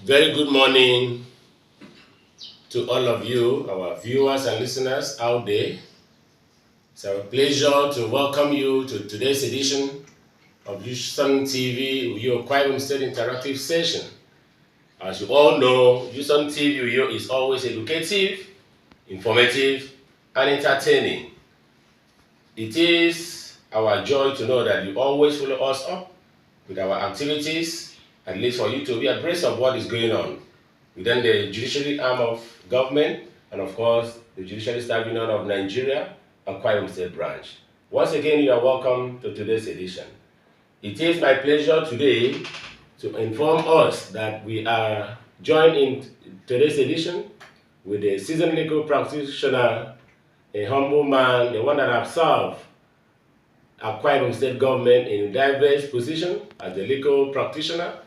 Very good morning to all of you, our viewers and listeners out there. It's our pleasure to welcome you to today's edition of Jusun TV Uyo State Interactive Session. As you all know, Jusun TV Uyo is always educative, informative, and entertaining. It is our joy to know that you always follow us up with our activities, at least for you to be abreast of what is going on within the judiciary arm of government and, of course, the Judiciary Staff Union of Nigeria and State Branch. Once again, you are welcome to today's edition. It is my pleasure today to inform us that we are joined in today's edition with a seasoned legal practitioner, a humble man, the one that has served Akwa State government in diverse positions as the legal practitioner.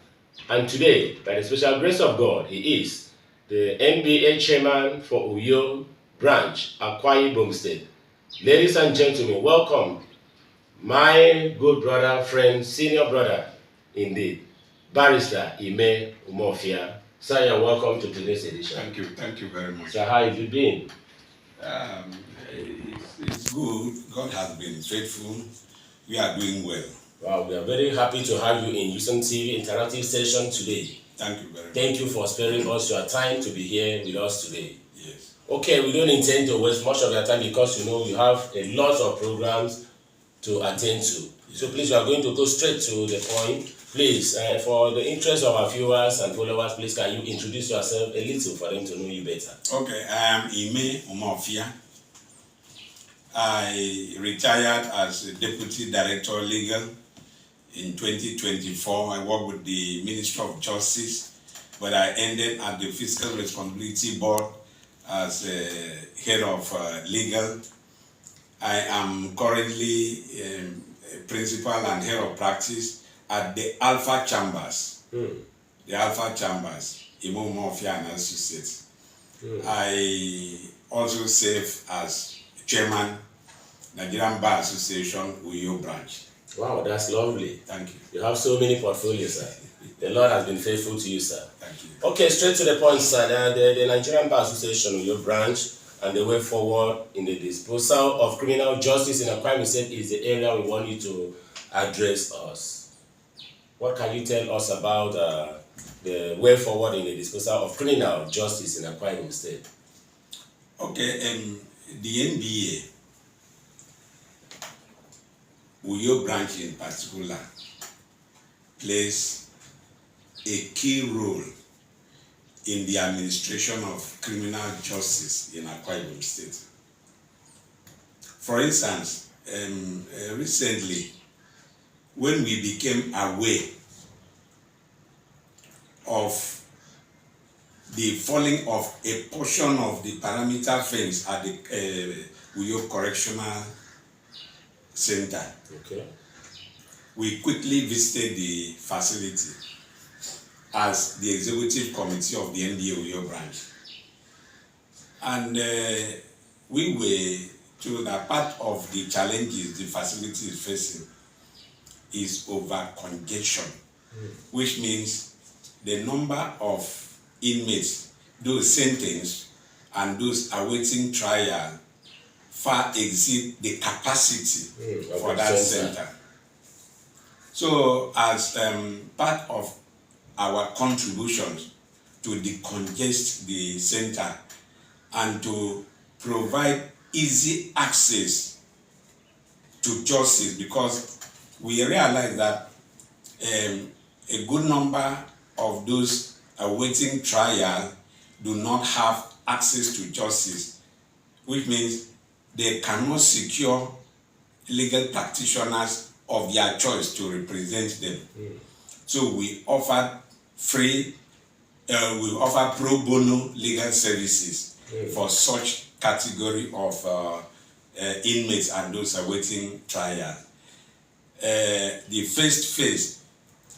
And today, by the special grace of God, he is the NBA chairman for Uyo branch, Akwa State. Ladies and gentlemen, welcome my good brother, friend, senior brother, indeed, Barrister Ime Umofia. Sir, you're welcome to today's edition. Thank you very much. Sir, how have you been? It's good. God has been faithful. We are doing well. Wow, we are very happy to have you in Jusun TV Interactive Session today. Thank you very much. Thank you for sparing us your time to be here with us today. Yes. Okay, we don't intend to waste much of your time because you know we have a lot of programs to attend to. Yes. So please, we are going to go straight to the point. Please, for the interest of our viewers and followers, please can you introduce yourself a little for them to know you better? Okay, I am Ime Umofia. I retired as a Deputy Director Legal in 2024. I worked with the Ministry of Justice, but I ended at the Fiscal Responsibility Board as head of legal. I am currently a principal and head of practice at the Alpha Chambers. The Alpha Chambers, Imo Umofia and Associates. I also serve as chairman, Nigerian Bar Association, Uyo branch. Wow, that's lovely. Thank you. You have so many portfolios, sir. The Lord has been faithful to you, sir. Thank you. Okay, straight to the point, sir. The Nigerian Bar Association, Uyo branch, and the way forward in the disposal of criminal justice in Akwa State is the area we want you to address us. What can you tell us about the way forward in the disposal of criminal justice in Akwa State? Okay, the NBA, Uyo branch in particular, plays a key role in the administration of criminal justice in Akwa State. For instance, recently, when we became aware of the falling of a portion of the perimeter fence at the Uyo Correctional Center, okay, we quickly visited the facility as the executive committee of the NBA Uyo branch. And we were told that part of the challenges the facility is facing is over congestion, which means the number of inmates, those sentenced and those awaiting trial, far exceed the capacity for that center. So as part of our contributions to decongest the center and to provide easy access to justice, because we realize that a good number of those awaiting trial do not have access to justice, which means they cannot secure legal practitioners of their choice to represent them. So we offer pro bono legal services for such category of inmates and those awaiting trial. The first phase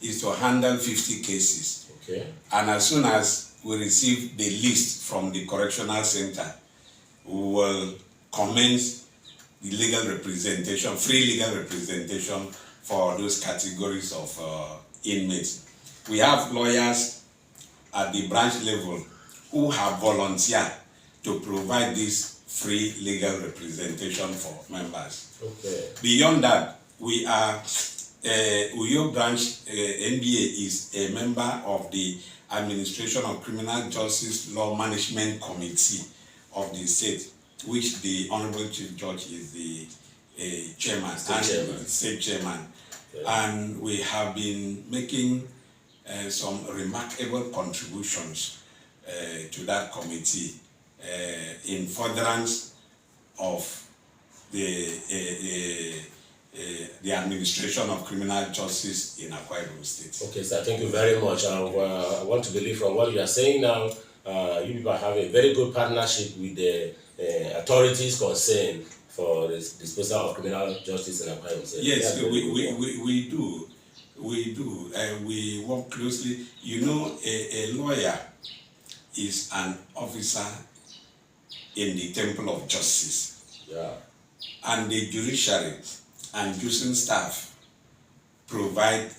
is to handle 50 cases. Okay. And as soon as we receive the list from the correctional center, we will commence the legal representation, free legal representation for those categories of inmates. We have lawyers at the branch level who have volunteered to provide this free legal representation for members. Okay. Beyond that, we are Uyo branch NBA is a member of the Administration of Criminal Justice Law Management Committee of the state, which the Honorable Chief Judge is the chairman, state chairman. Okay. And we have been making some remarkable contributions to that committee in furtherance of the administration of criminal justice in Akwa Ibom State. Okay, sir, thank you very much. I want to believe from what you are saying now, you people have a very good partnership with the authorities concerned for the disposal of criminal justice in Akwa Ibom State. Yes, we do. We do. We work closely. You know, a lawyer is an officer in the temple of justice. Yeah. And the judiciary and Jusun staff provide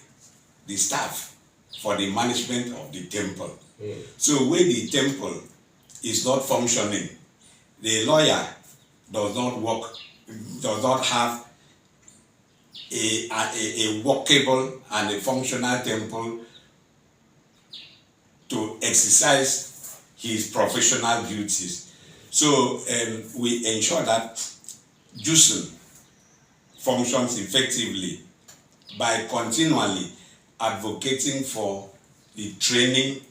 the staff for the management of the temple. So when the temple is not functioning, the lawyer does not have a workable and a functional temple to exercise his professional duties. So we ensure that Jusun functions effectively by continually advocating for the training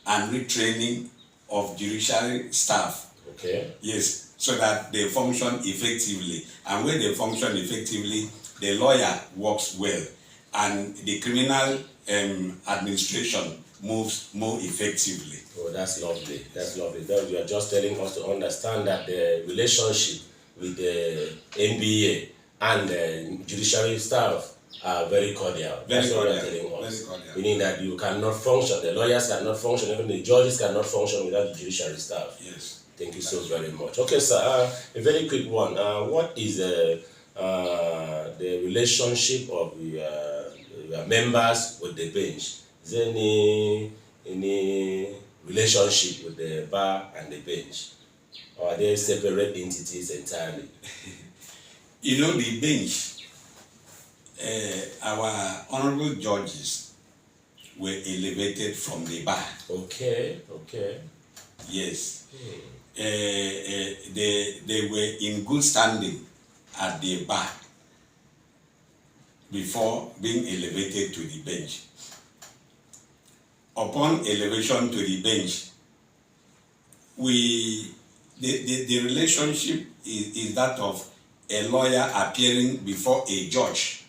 and retraining of judiciary staff. Okay. Yes, so that they function effectively. And when they function effectively, the lawyer works well and the criminal administration moves more effectively. Oh, that's lovely. That's lovely. That you are just telling us to understand that the relationship with the NBA and the judiciary staff are very cordial. That's what you're telling us. Very cordial. Meaning that you cannot function, the lawyers cannot function, even the judges cannot function without the judiciary staff. Yes. Thank you so very much. Okay, sir, a very quick one. What is the relationship of your members with the bench? Is there any relationship with the bar and the bench? Or are they separate entities entirely? You know, the bench, our honorable judges were elevated from the bar. Okay, okay. Yes. They were in good standing at the bar before being elevated to the bench. Upon elevation to the bench, the relationship is that of a lawyer appearing before a judge.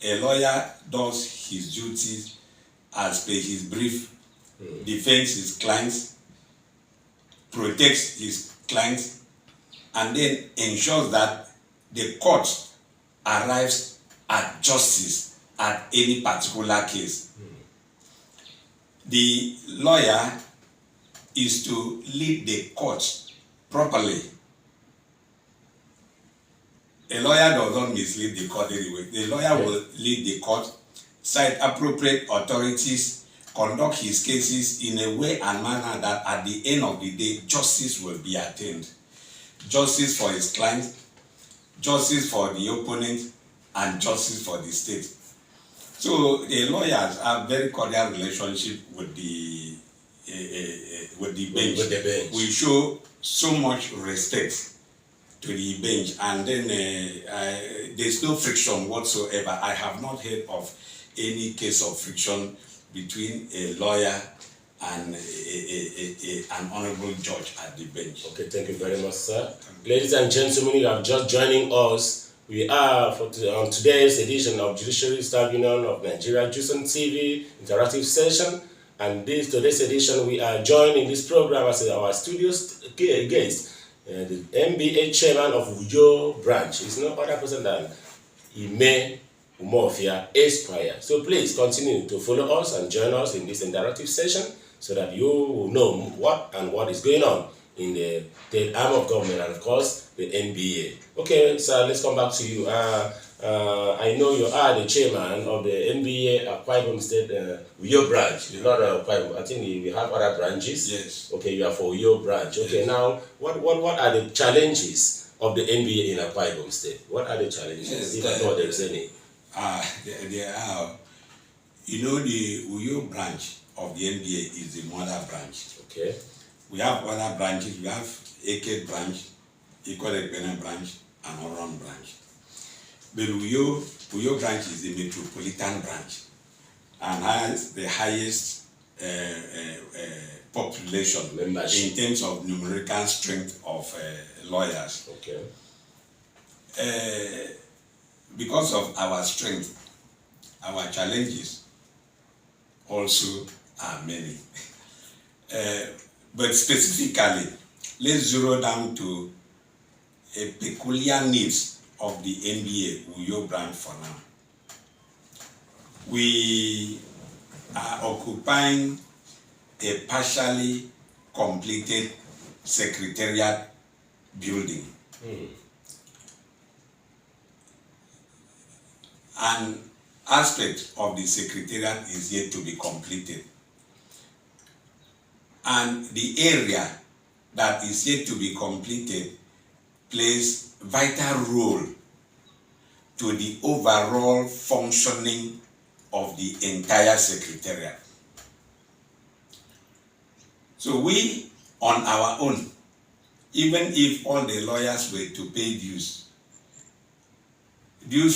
A lawyer does his duties as per his brief, defends his clients, protects his clients, and then ensures that the court arrives at justice at any particular case. The lawyer is to lead the court properly. A lawyer does not mislead the court anyway. The lawyer will lead the court, cite appropriate authorities, conduct his cases in a way and manner that at the end of the day, justice will be attained. Justice for his client, justice for the opponent, and justice for the state. So the lawyers have very cordial relationship with the bench. With the bench. We show so much respect to the bench, and then there's no friction whatsoever. I have not heard of any case of friction between a lawyer and an honorable judge at the bench. Okay, thank you very much, sir. Ladies and gentlemen, you are just joining us. We are on today's edition of Judiciary Staff Union of Nigeria Jusun TV interactive session, and today's edition we are joined in this program as our studio guest, the MBA chairman of Uyo branch. Is no other person than Ime Umofia Esquire. So please continue to follow us and join us in this interactive session so that you will know what is going on in the arm of government and of course the NBA. Okay, sir, let's come back to you. I know you are the chairman of the NBA Akwa Ibom State Uyo branch. You're not Akwa Ibom. I think we have other branches. Yes. Okay, you are for Uyo branch. Okay, Yes. now what are the challenges of the NBA in Akwa Ibom State? What are the challenges? Yes, If at all there is any. There are. You know, the Uyo branch of the NBA is the mother branch. Okay. We have other branches. We have Eket branch, Ikorekpene branch, and Oron branch. But Uyo branch is the metropolitan branch and has the highest population membership in terms of numerical strength of lawyers. Okay. Because of our strength, our challenges also are many. But specifically, let's zero down to a peculiar needs of the NBA Uyo branch for now. We are occupying a partially completed secretariat building. An aspect of the secretariat is yet to be completed. And the area that is yet to be completed plays vital role to the overall functioning of the entire secretariat. So we, on our own, even if all the lawyers were to pay dues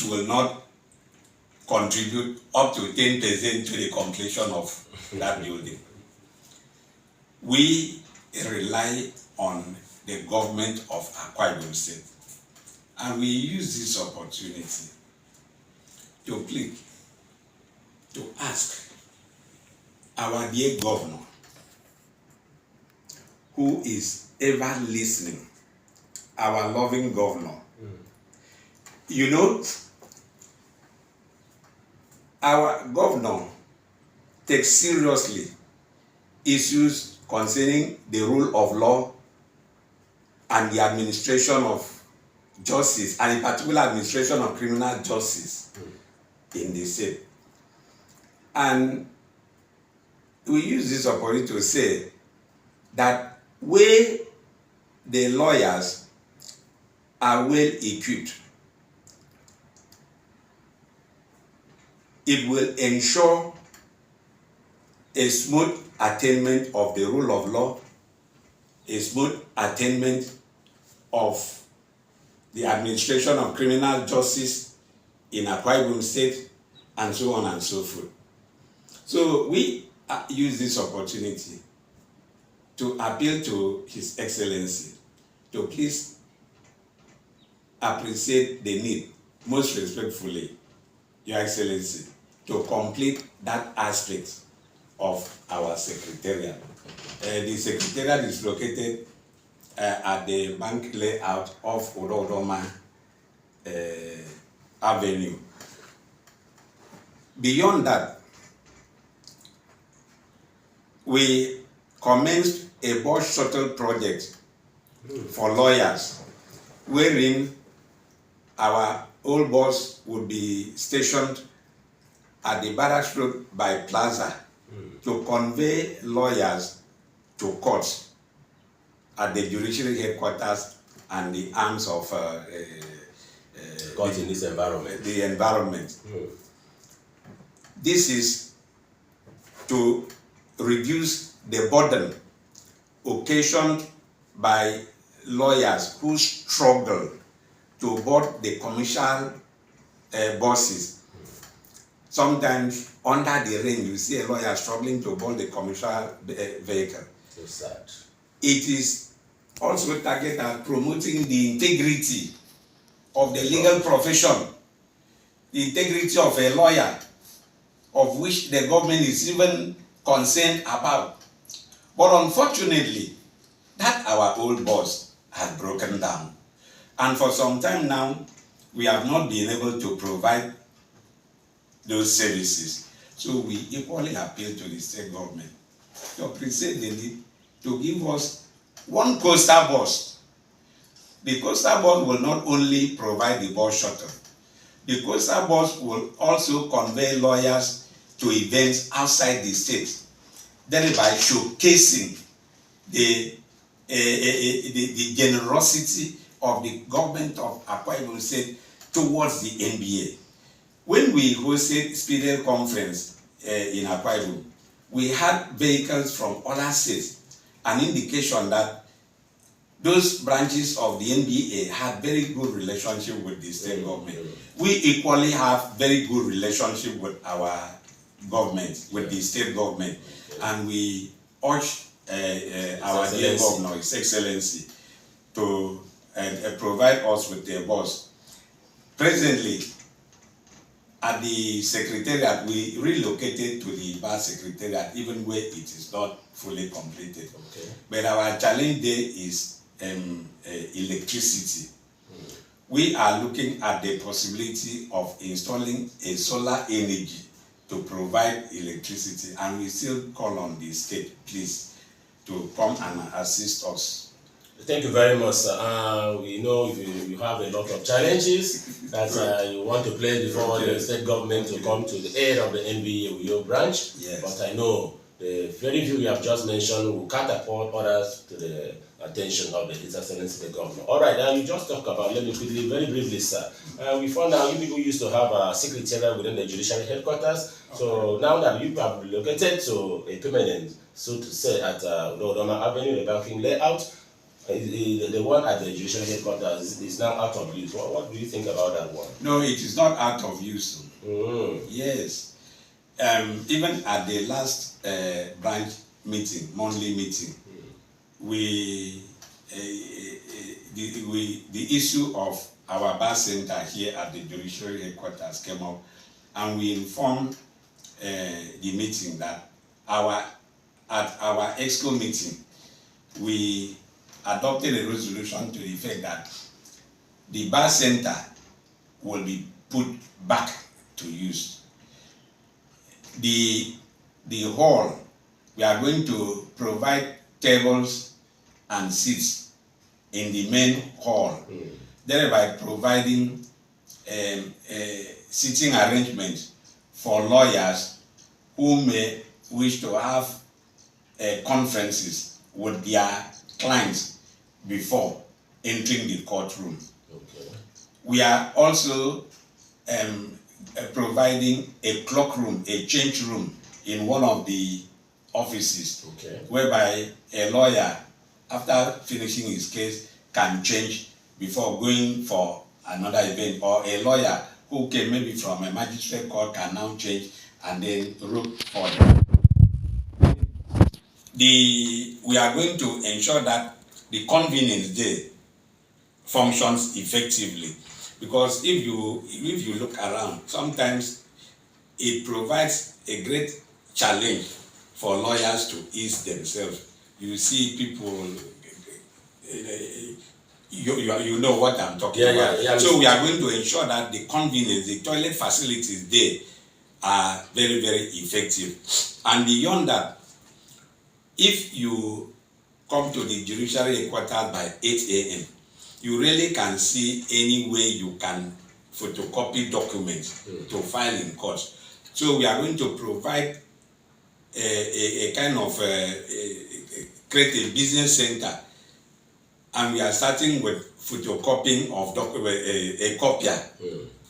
will not contribute up to 10% to the completion of that building. We rely on the government of Akwa Ibom State, and we use this opportunity to plead, to ask our dear governor, who is ever listening, our loving governor. You know, our governor takes seriously issues concerning the rule of law and the administration of justice, and in particular administration of criminal justice in the state. And we use this opportunity to say that where the lawyers are well equipped, it will ensure a smooth attainment of the rule of law, a smooth attainment of the administration of criminal justice in Akwa Ibom State, and so on and so forth. So we use this opportunity to appeal to His Excellency to please appreciate the need, most respectfully, Your Excellency, to complete that aspect of our secretariat. The secretariat is located at the bank layout of Ododoma Avenue. Beyond that, we commenced a bus shuttle project for lawyers, wherein our old bus would be stationed at the Barracks Road by Plaza to convey lawyers to courts at the judiciary headquarters and the arms of courts in this environment. The environment. This is to reduce the burden occasioned by lawyers who struggle to board the commercial buses. Sometimes under the rain, you see a lawyer struggling to board the commercial vehicle. So sad. It is also targeted at promoting the integrity of the legal profession, the integrity of a lawyer, of which the government is even concerned about. But unfortunately, that our old boss has broken down. And for some time now, we have not been able to provide those services. So we equally appeal to the state government to appreciate the need to give us one coastal bus. The coastal bus will not only provide the bus shuttle, The coastal boards will also convey lawyers to events outside the state, thereby showcasing the generosity of the government of Akwa Ibom State towards the NBA. When we hosted Speedel Conference in Akwa Ibom, we had vehicles from other states, an indication that those branches of the NBA had very good relationship with the state government. We equally have very good relationship with our government, with the state government, and we urge our dear governor, His Excellency, to provide us with the bus. Presently, at the secretariat, we relocated to the bar secretariat, even where it is not fully completed. Okay. But our challenge there is electricity. We are looking at the possibility of installing a solar energy to provide electricity, and we still call on the state, please, to come and assist us. Thank you very much, sir. We know you have a lot of challenges that you want to place before the state government to come to the aid of the NBA Uyo branch. Yes. But I know the very few you have just mentioned will catapult others to the attention of His Excellency the Governor. All right, now you just talk about, let me quickly, very briefly, sir. We found out you people used to have a secretariat within the judiciary headquarters. Okay. So now that you have relocated to a permanent, so to say, at Udodoma Avenue, the banking layout, the one at the judicial headquarters is now out of use. What do you think about that one? No, it is not out of use. Yes. Even at the last branch meeting, monthly meeting, the issue of our bar center here at the judiciary headquarters came up, and we informed the meeting that at our EXCO meeting, we adopted a resolution to the effect that the bar center will be put back to use. The hall, we are going to provide tables and seats in the main hall, thereby providing seating arrangements for lawyers who may wish to have conferences with their clients before entering the courtroom. Okay. We are also providing a clock room, a change room in one of the offices, okay, whereby a lawyer, after finishing his case, can change before going for another event, or a lawyer who came maybe from a magistrate court can now change and then look for them. We are going to ensure that the convenience there functions effectively, because if you look around, sometimes it provides a great challenge for lawyers to ease themselves. You see people, you know what I'm talking about. Yeah. So we are going to ensure that the convenience, the toilet facilities there are very, very effective. And beyond that, if you come to the judiciary headquarters by 8 a.m., you really can see any way you can photocopy documents to file in court. So we are going to provide a kind of create a business center, and we are starting with photocopying of a copier,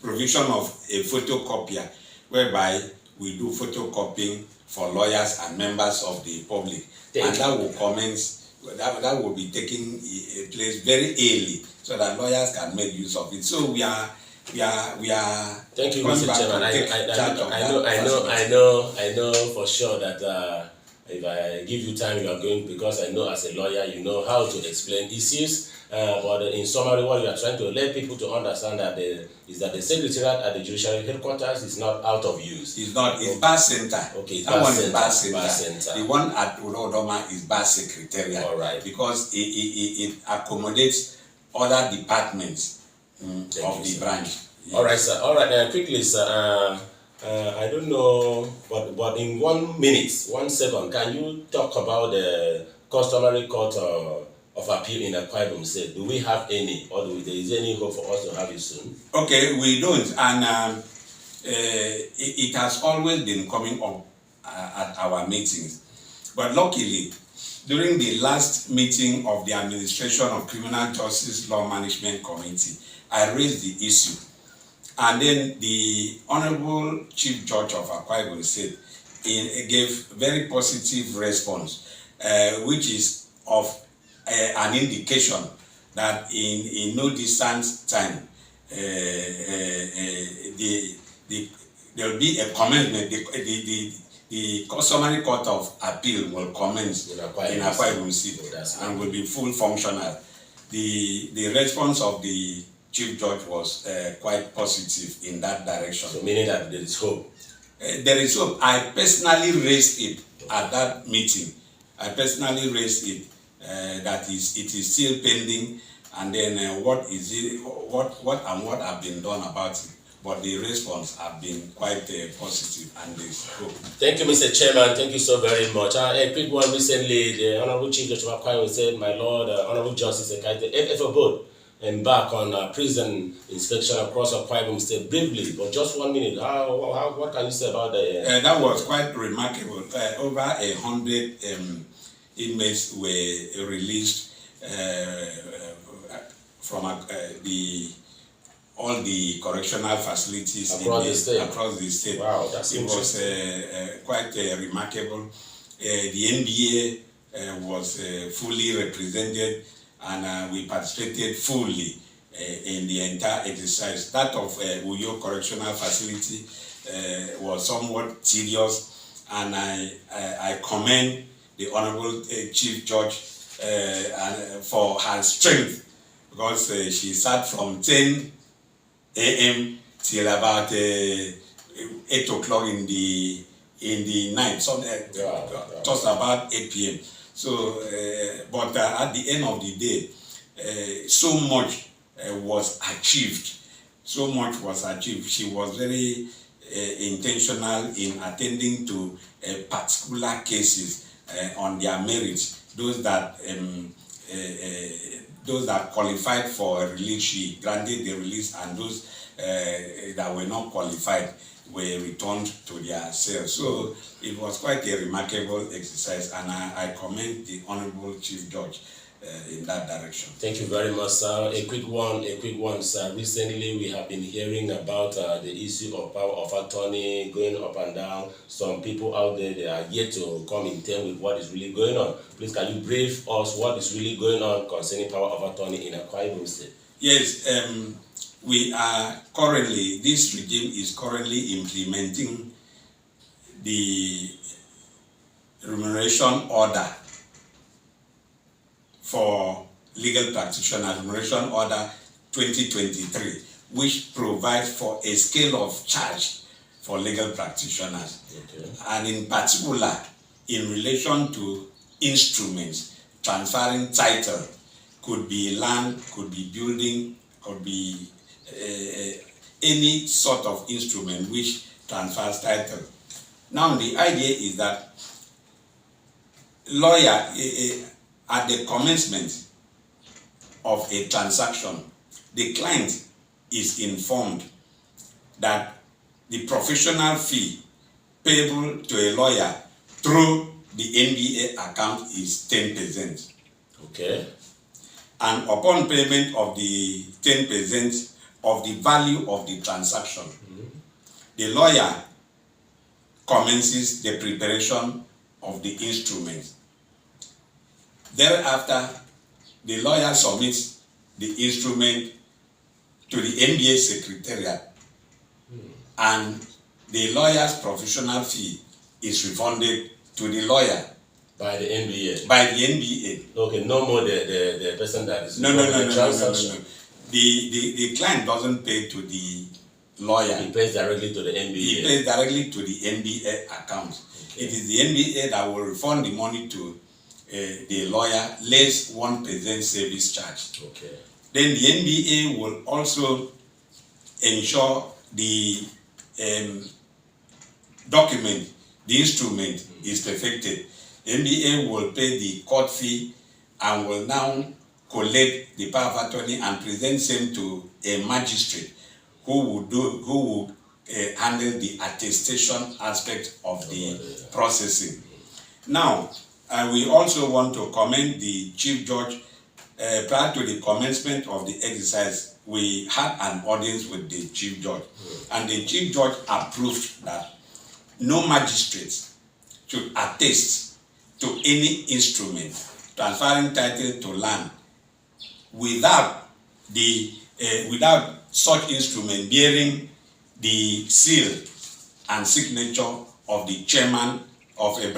provision of a photocopier, whereby we do photocopying for lawyers and members of the public. And that will commence, that will be taking place very early so that lawyers can make use of it. So we are Thank you, Mr. Chairman. I know for sure that if I give you time, you are going, because I know as a lawyer, you know how to explain issues. But in summary, what you are trying to let people to understand that is that the secretariat at the judiciary headquarters is not out of use. It's not. It's bar center. Okay, that one is bar center. The one at Udodoma is bar secretariat. All right. Because it accommodates other departments of the branch. Yes. All right, sir. All right. Quickly, sir. I don't know, but in 1 minute, 1 second, can you talk about the customary court of Appeal in Akwa Ibom State. Do we have any, or is there any hope for us to have it soon? Okay, we don't, and it has always been coming up at our meetings. But luckily, during the last meeting of the Administration of Criminal Justice Law Management Committee, I raised the issue. And then the Honorable Chief Judge of Akwa Ibom State gave very positive response, which is of an indication that in no distant time, there will be a commencement. The customary court of appeal will commence in Akwa Ibom State and will be full functional. The response of the Chief Judge was quite positive in that direction. So meaning that there is hope? There is hope. I personally raised it at that meeting. I personally raised it that it is still pending, and then what have been done about it. But the response have been quite positive, and there's hope. Thank you, Mr. Chairman. Thank you so very much. A quick one recently, the Honorable Chief Judge of Akwa Ibom said, my Lord, Honorable Justice Ekaite, if a board embark on prison inspection across Akwa Ibom State briefly, but just 1 minute, what can you say about that? That was quite remarkable. Over 100 inmates were released from all the correctional facilities across the state. Wow, that's it was quite remarkable. The NBA was fully represented, and we participated fully in the entire exercise. That of Uyo Correctional Facility was somewhat tedious, and I commend the Honorable Chief Judge for her strength, because she sat from 10 a.m. till about 8 o'clock in the night, just about 8 p.m. So, but at the end of the day, so much was achieved. So much was achieved. She was very intentional in attending to particular cases on their merits. Those that qualified for a release, she granted the release, and those that were not qualified were returned to their cells. So it was quite a remarkable exercise, and I commend the Honorable Chief Judge in that direction. Thank you very much, sir. A quick one, sir. Recently, we have been hearing about the issue of power of attorney going up and down. Some people out there, they are yet to come in terms with what is really going on. Please, can you brief us what is really going on concerning power of attorney in Akwa Ibom State? Yes, this regime is currently implementing the remuneration order for legal practitioners, remuneration order 2023, which provides for a scale of charge for legal practitioners. Okay. And in particular, in relation to instruments, transferring title, could be land, could be building, could be any sort of instrument which transfers title. Now the idea is that lawyer, at the commencement of a transaction, the client is informed that the professional fee payable to a lawyer through the NBA account is 10%. Okay. And upon payment of the 10% of the value of the transaction, the lawyer commences the preparation of the instrument. Thereafter, the lawyer submits the instrument to the NBA secretariat, and the lawyer's professional fee is refunded to the lawyer. By the NBA? By the NBA. Okay, no more the person that is... No. The client doesn't pay to the lawyer. He pays directly to the NBA. He pays directly to the NBA account. Okay. It is the NBA that will refund the money to the lawyer, less 1% service charge. Okay. Then the NBA will also ensure the document, the instrument is perfected. NBA will pay the court fee and will now collect the power of attorney and present same to a magistrate who will handle the attestation aspect of the processing. Now, we also want to commend the Chief Judge. Prior to the commencement of the exercise, we had an audience with the Chief Judge, and the Chief Judge approved that no magistrate should attest to any instrument transferring title to land without such instrument bearing the seal and signature of the chairman of a